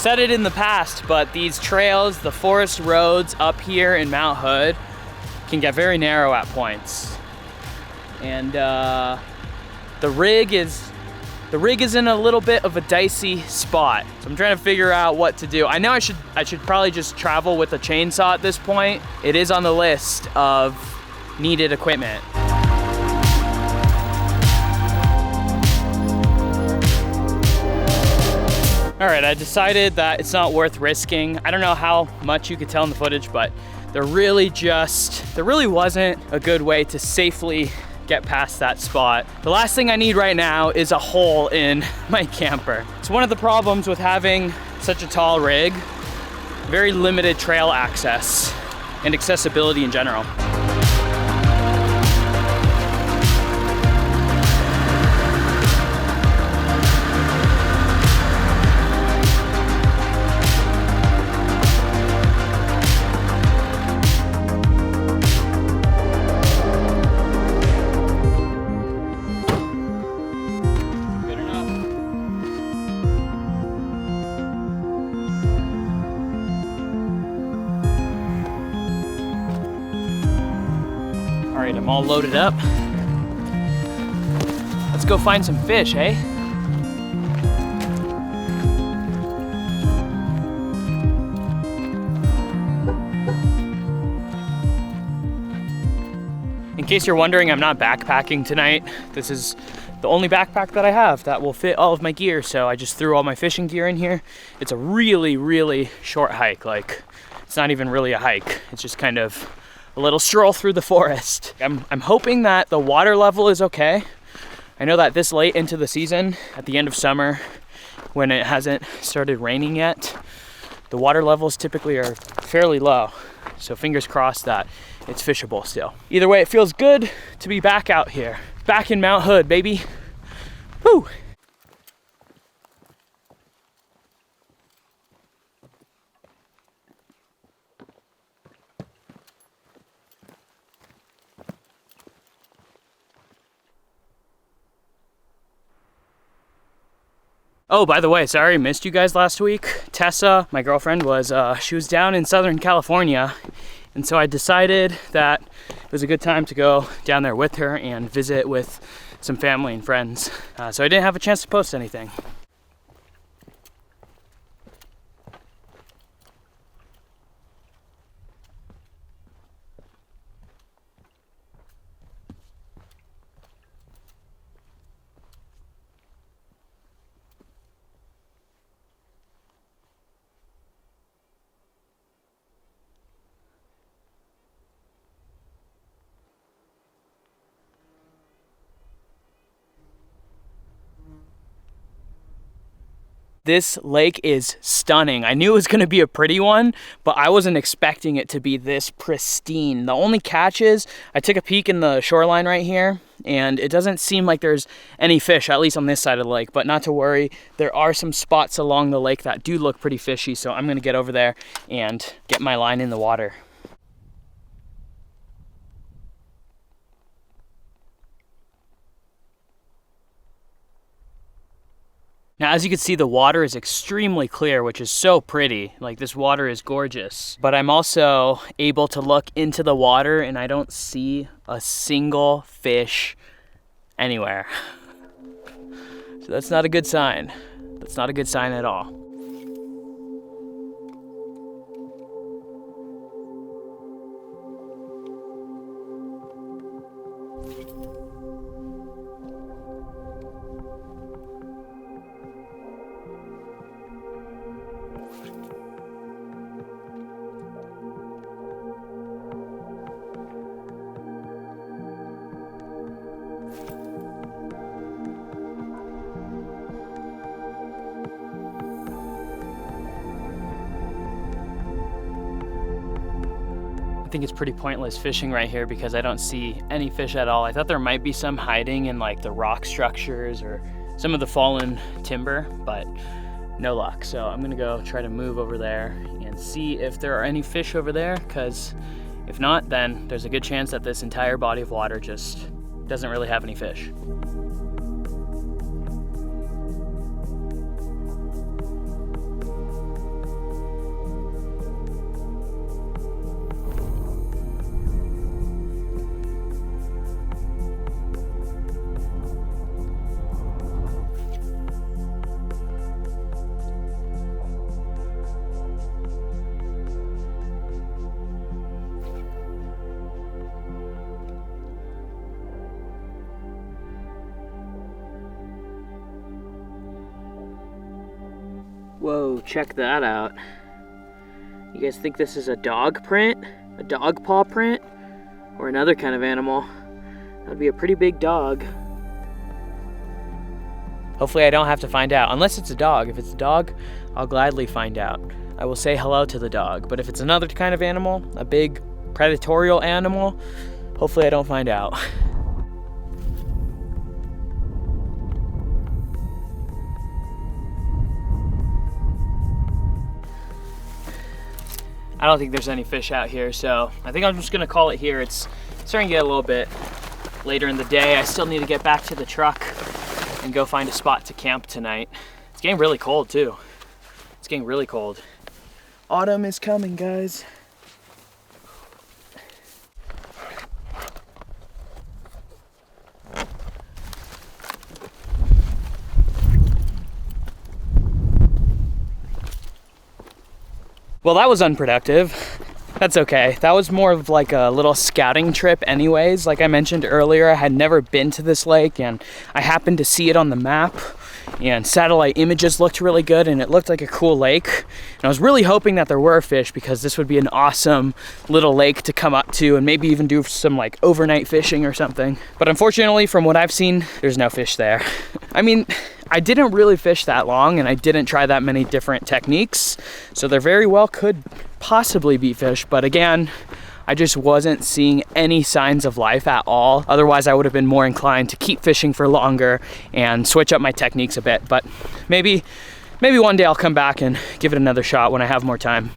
said it in the past, but these trails, the forest roads up here in Mount Hood can get very narrow at points. And the rig is in a little bit of a dicey spot. So I'm trying to figure out what to do. I know I should probably just travel with a chainsaw at this point. It is on the list of needed equipment. All right, I decided that it's not worth risking. I don't know how much you could tell in the footage, but there really wasn't a good way to safely get past that spot. The last thing I need right now is a hole in my camper. It's one of the problems with having such a tall rig, very limited trail access and accessibility in general. All right, I'm all loaded up. Let's go find some fish, eh? In case you're wondering, I'm not backpacking tonight. This is the only backpack that I have that will fit all of my gear, so I just threw all my fishing gear in here. It's a really, really short hike. Like, it's not even really a hike. It's just kind of a little stroll through the forest. I'm hoping that the water level is okay. I know that this late into the season, at the end of summer, when it hasn't started raining yet, the water levels typically are fairly low. So fingers crossed that it's fishable still. Either way, it feels good to be back out here. Back in Mount Hood, baby. Woo! Oh, by the way, sorry I missed you guys last week. Tessa, my girlfriend, she was down in Southern California, and so I decided that it was a good time to go down there with her and visit with some family and friends. So I didn't have a chance to post anything. This lake is stunning. I knew it was gonna be a pretty one, but I wasn't expecting it to be this pristine. The only catch is, I took a peek in the shoreline right here, and it doesn't seem like there's any fish, at least on this side of the lake, but not to worry. There are some spots along the lake that do look pretty fishy, so I'm gonna get over there and get my line in the water. Now, as you can see, the water is extremely clear, which is so pretty. Like, this water is gorgeous. But I'm also able to look into the water and I don't see a single fish anywhere. So that's not a good sign. That's not a good sign at all. I think it's pretty pointless fishing right here because I don't see any fish at all. I thought there might be some hiding in like the rock structures or some of the fallen timber, but no luck. So I'm gonna go try to move over there and see if there are any fish over there, because if not, then there's a good chance that this entire body of water just doesn't really have any fish. Whoa, check that out. You guys think this is a dog print? A dog paw print? Or another kind of animal? That'd be a pretty big dog. Hopefully I don't have to find out, unless it's a dog. If it's a dog, I'll gladly find out. I will say hello to the dog. But if it's another kind of animal, a big predatorial animal, hopefully I don't find out. I don't think there's any fish out here, so I think I'm just gonna call it here. It's starting to get a little bit later in the day. I still need to get back to the truck and go find a spot to camp tonight. It's getting really cold too. It's getting really cold. Autumn is coming, guys. Well, that was unproductive. That's okay. That was more of like a little scouting trip anyways. Like I mentioned earlier, I had never been to this lake and I happened to see it on the map and satellite images looked really good and it looked like a cool lake. And I was really hoping that there were fish because this would be an awesome little lake to come up to and maybe even do some like overnight fishing or something. But unfortunately, from what I've seen, there's no fish there. I mean, I didn't really fish that long and I didn't try that many different techniques. So there very well could possibly be fish, but again, I just wasn't seeing any signs of life at all. Otherwise, I would have been more inclined to keep fishing for longer and switch up my techniques a bit. But maybe one day I'll come back and give it another shot when I have more time.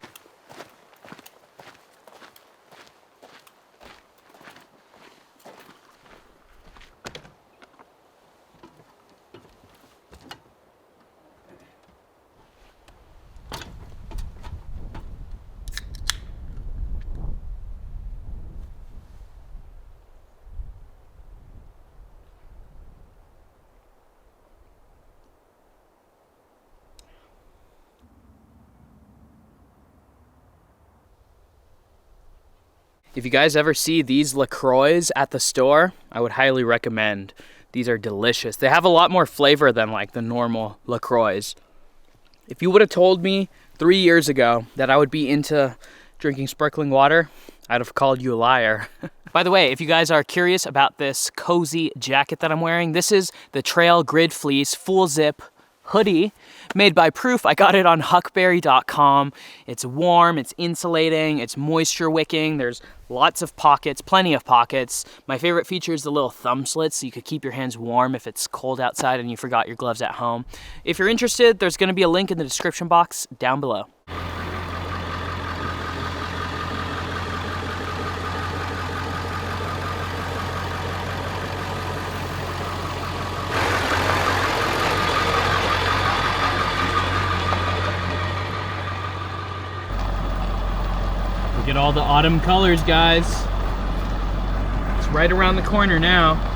If you guys ever see these LaCroix at the store, I would highly recommend. These are delicious. They have a lot more flavor than like the normal LaCroix. If you would have told me 3 years ago that I would be into drinking sparkling water, I'd have called you a liar. By the way, if you guys are curious about this cozy jacket that I'm wearing, this is the Trail Grid Fleece Full Zip hoodie made by Proof. I got it on huckberry.com. It's warm, it's insulating, it's moisture wicking. There's lots of pockets, plenty of pockets. My favorite feature is the little thumb slits so you could keep your hands warm if it's cold outside and you forgot your gloves at home. If you're interested, there's going to be a link in the description box down below. Look at all the autumn colors, guys. It's right around the corner now.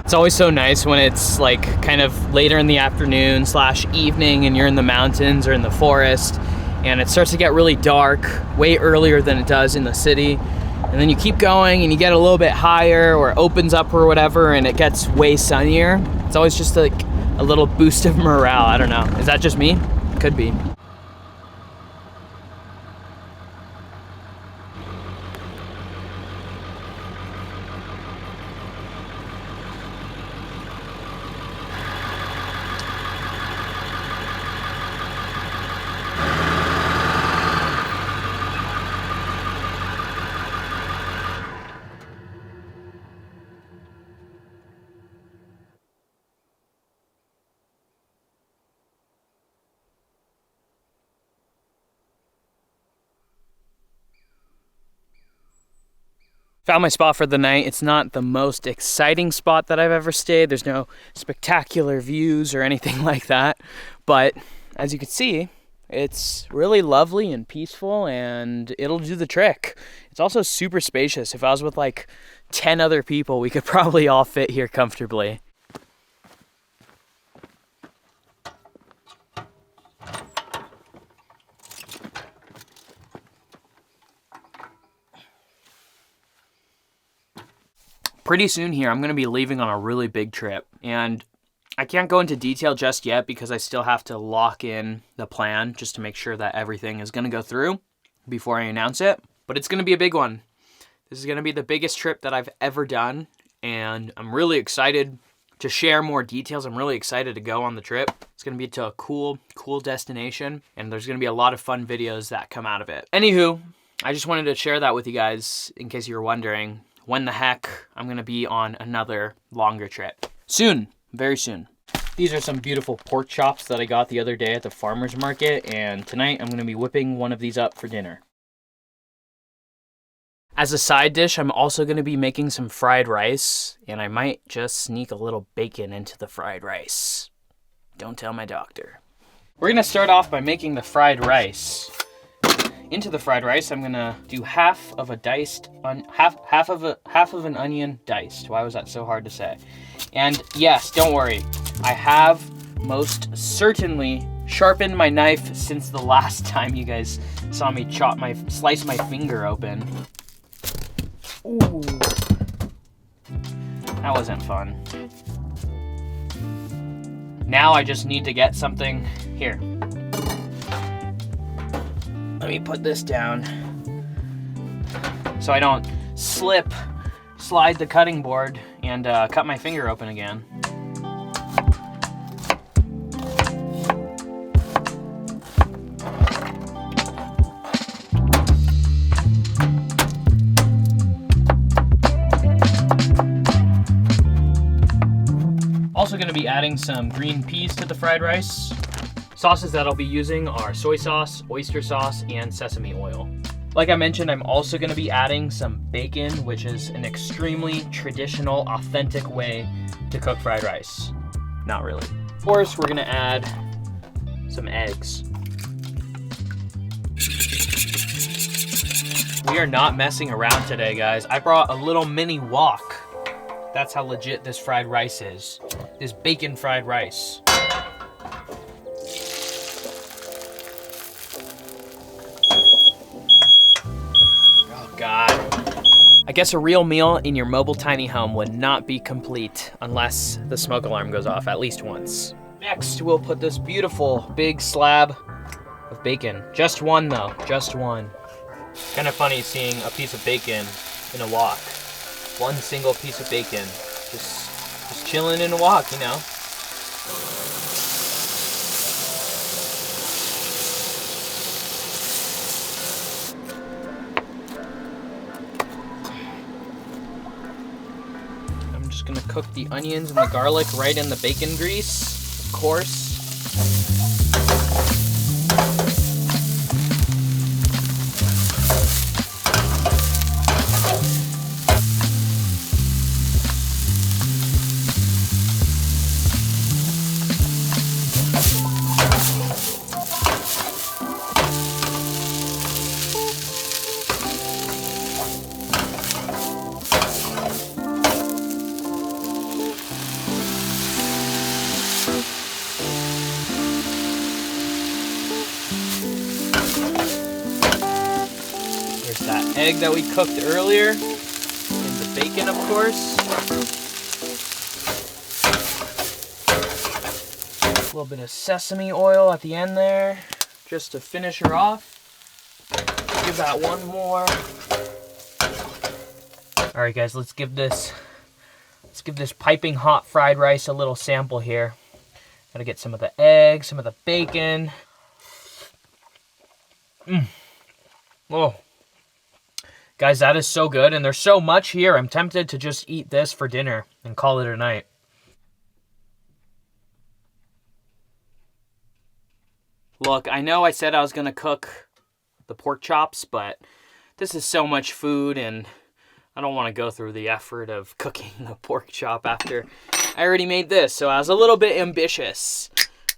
It's always so nice when it's like kind of later in the afternoon / evening and you're in the mountains or in the forest and it starts to get really dark way earlier than it does in the city. And then you keep going and you get a little bit higher or it opens up or whatever and it gets way sunnier. It's always just like a little boost of morale. I don't know. Is that just me? Could be. Found my spot for the night. It's not the most exciting spot that I've ever stayed. There's no spectacular views or anything like that. But as you can see, it's really lovely and peaceful and it'll do the trick. It's also super spacious. If I was with like 10 other people, we could probably all fit here comfortably. Pretty soon here, I'm going to be leaving on a really big trip, and I can't go into detail just yet because I still have to lock in the plan just to make sure that everything is going to go through before I announce it. But it's going to be a big one. This is going to be the biggest trip that I've ever done, and I'm really excited to share more details. I'm really excited to go on the trip. It's going to be to a cool destination, and there's going to be a lot of fun videos that come out of it. Anywho, I just wanted to share that with you guys in case you were wondering when the heck I'm going to be on another longer trip. Soon, very soon. These are some beautiful pork chops that I got the other day at the farmer's market, and tonight I'm going to be whipping one of these up for dinner. As a side dish, I'm also going to be making some fried rice, and I might just sneak a little bacon into the fried rice. Don't tell my doctor. We're going to start off by making the fried rice. Into the fried rice, I'm gonna do half of an onion diced. Why was that so hard to say? And yes, don't worry, I have most certainly sharpened my knife since the last time you guys saw me slice my finger open. Ooh, that wasn't fun. Now I just need to get something here. Let me put this down so I don't slide the cutting board and cut my finger open again. Also going to be adding some green peas to the fried rice. Sauces that I'll be using are soy sauce, oyster sauce, and sesame oil. Like I mentioned, I'm also going to be adding some bacon, which is an extremely traditional, authentic way to cook fried rice. Not really. Of course, we're going to add some eggs. We are not messing around today, guys. I brought a little mini wok. That's how legit this fried rice is. This bacon fried rice. God. I guess a real meal in your mobile tiny home would not be complete unless the smoke alarm goes off at least once. Next, we'll put this beautiful big slab of bacon. Just one though, just one. Kind of funny seeing a piece of bacon in a wok. One single piece of bacon, just chilling in a wok, you know. Gonna cook the onions and the garlic right in the bacon grease, of course. That egg that we cooked earlier, and the bacon, of course. A little bit of sesame oil at the end there, just to finish her off. Give that one more. All right, guys, let's give this piping hot fried rice a little sample here. Gotta get some of the egg, some of the bacon. Oh. Guys, that is so good, and there's so much here. I'm tempted to just eat this for dinner and call it a night. Look, I know I said I was going to cook the pork chops, but this is so much food, and I don't want to go through the effort of cooking the pork chop after I already made this, so I was a little bit ambitious.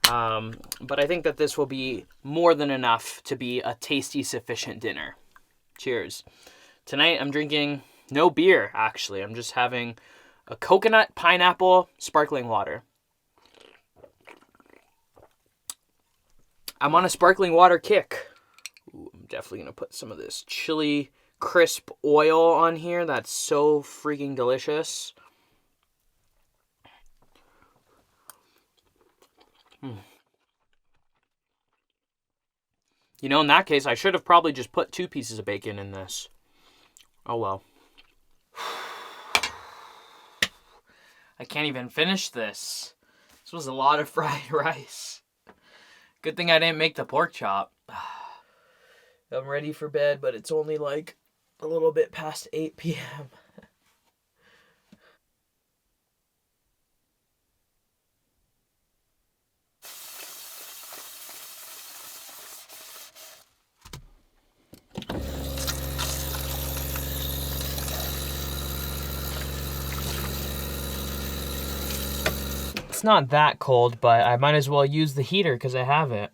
But I think that this will be more than enough to be a tasty, sufficient dinner. Cheers. Tonight I'm drinking No beer, actually. I'm just having a coconut pineapple sparkling water. I'm on a sparkling water kick. Ooh, I'm definitely going to put some of this chili crisp oil on here. That's so freaking delicious. You know, in that case, I should have probably just put 2 pieces of bacon in this. Oh well. I can't even finish this. This was a lot of fried rice. Good thing I didn't make the pork chop. I'm ready for bed, but it's only like a little bit past 8 p.m. It's not that cold, but I might as well use the heater because I have it.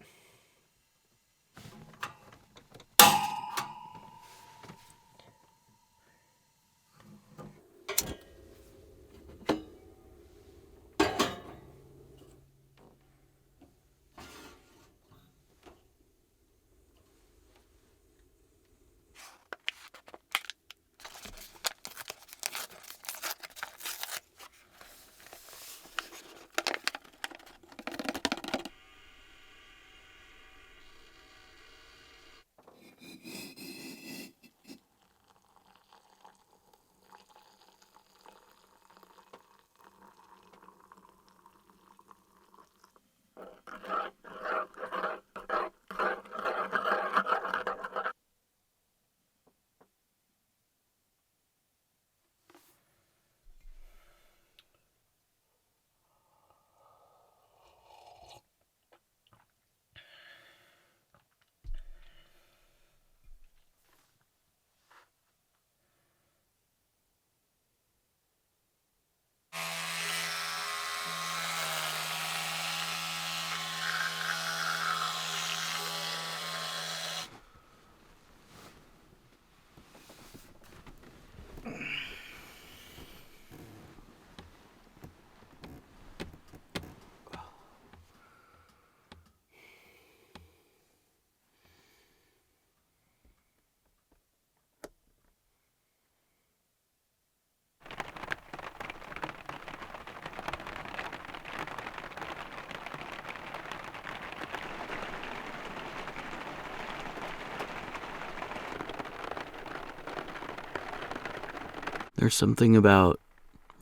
There's something about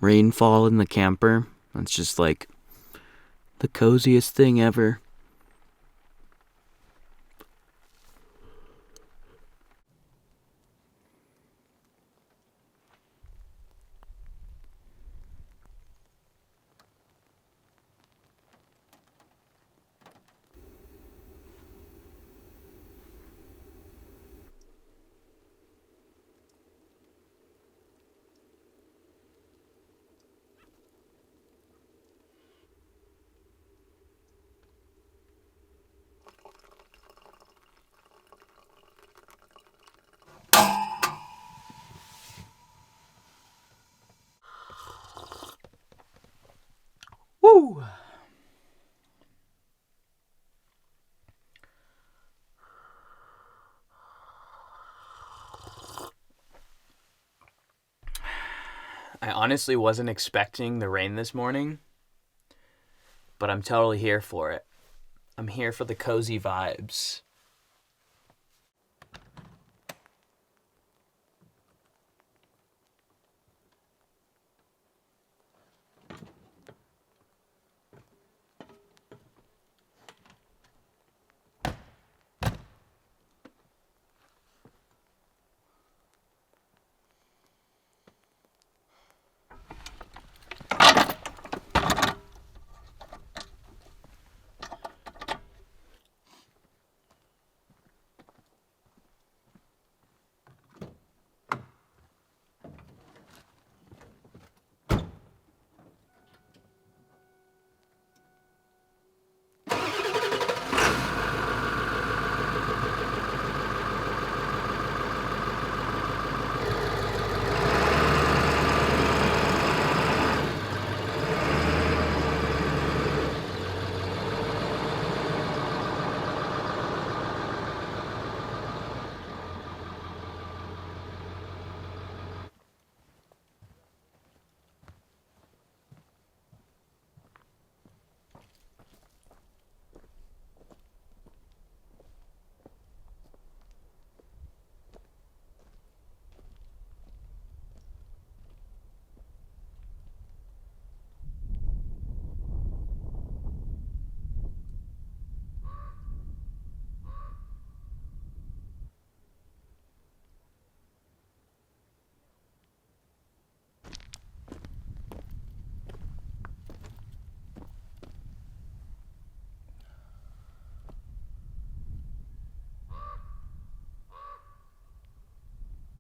rainfall in the camper. It's just like the coziest thing ever. Woo! I honestly wasn't expecting the rain this morning, but I'm totally here for it. I'm here for the cozy vibes.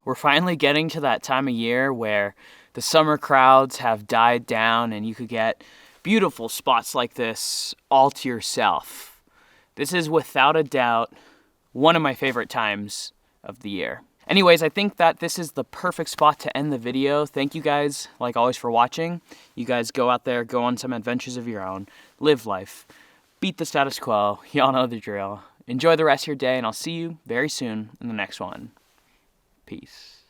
We're finally getting to that time of year where the summer crowds have died down and you could get beautiful spots like this all to yourself. This is without a doubt one of my favorite times of the year. Anyways, I think that this is the perfect spot to end the video. Thank you guys, like always, for watching. You guys go out there, go on some adventures of your own, live life, beat the status quo. Y'all know the drill. Enjoy the rest of your day, and I'll see you very soon in the next one. Peace.